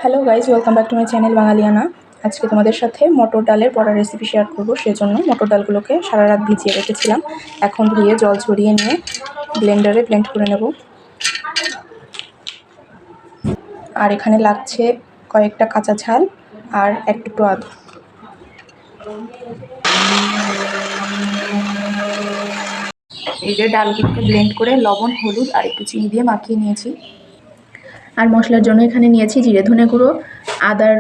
Hello guys, welcome back to my channel Bangaliana. আজকে তোমাদের সাথে মটর ডালের বড়া রেসিপি শেয়ার করবো। সেজন্য মটর ডালগুলোকে সারা রাত ভিজিয়ে রেখেছিলাম। এখন ধুয়ে জল ছড়িয়ে নিয়ে ব্লেন্ডারে ব্লেন্ড করে নেব। আর এখানে লাগছে কয়েকটা কাঁচা ঝাল আর এক টুকরো আদা। এই যে ডালগুলোকে ব্লেন্ড করে লবণ, হলুদ আর একটু চিনি দিয়ে মাখিয়ে নিয়েছি। আর মশলার জন্য এখানে নিয়েছি জিরে ধনে গুঁড়ো, আদার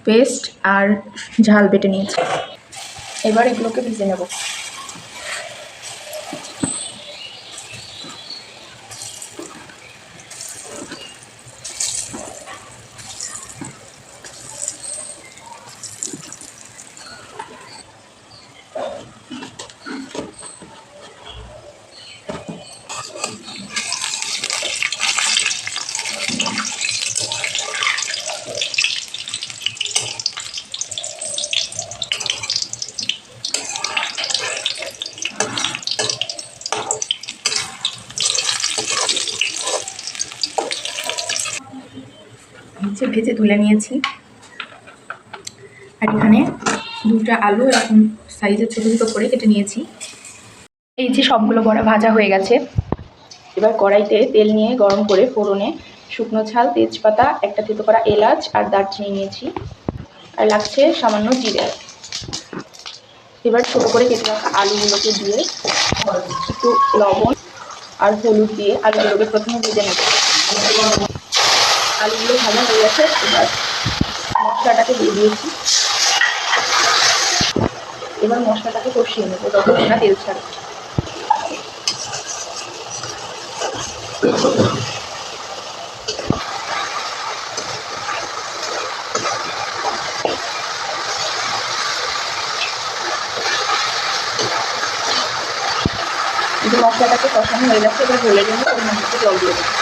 পেস্ট আর ঝাল বেটে নিয়েছি। এবার এগুলোকে ভেজে নেব। নিচে ভেজে তুলে নিয়েছি। আর এখানে দুটা আলু এরকম সাইজের ছোটো ছোটো করে কেটে নিয়েছি। এই যে সবগুলো বড়া ভাজা হয়ে গেছে। এবার কড়াইতে তেল নিয়ে গরম করে ফোড়নে শুকনো ঝাল, তেজপাতা, একটা থেতো করা এলাচ আর দারচিনি নিয়েছি। আর লাগছে সামান্য জিরে। এবার ছোটো করে কেটে রাখা আলুগুলোকে দিয়ে একটু লবণ আর হলুদ দিয়ে আলুগুলোকে প্রথমে ভেজে নেব। আলুগুলো ভাজা হয়ে গেছে। এবার মশলাটাকে দিয়ে দিয়েছি। এবার মশলাটাকে কষিয়ে নেবো যতক্ষণ না তেল ছাড়ে। যে মশলাটাকে কষানো হয়ে গেছে, এবার ঝোলের জন্য পরিমাণ মতো জল দিয়ে দেবো।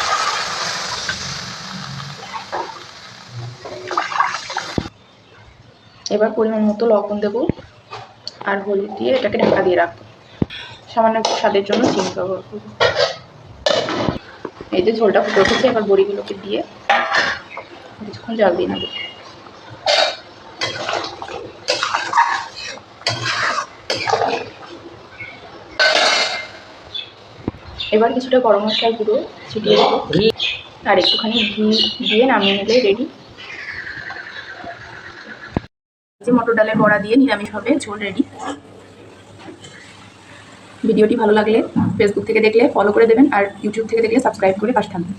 এবার পরিমাণ মতো লবণ দেবো আর হলুদ দিয়ে এটাকে ঢাকা দিয়ে রাখবো। সামান্য একটু স্বাদের জন্য চিনি ব্যবহার করবো। এই যে ঝোলটা ফুটে উঠেছে, এবার বড়িগুলোকে দিয়ে কিছুক্ষণ জাল দিয়ে নেবো। এবার কিছুটা গরম মশলার গুঁড়ো ছিটিয়ে দেবো আর একটুখানি ঘি দিয়ে নামিয়ে নিলে রেডি। যে মটর ডালের বড়া দিয়ে নিরামিষভাবে ঝোল রেডি। ভিডিওটি ভালো লাগলে ফেসবুক থেকে দেখলে ফলো করে দেবেন আর ইউটিউব থেকে দেখলে সাবস্ক্রাইব করে পাশে থাকবেন।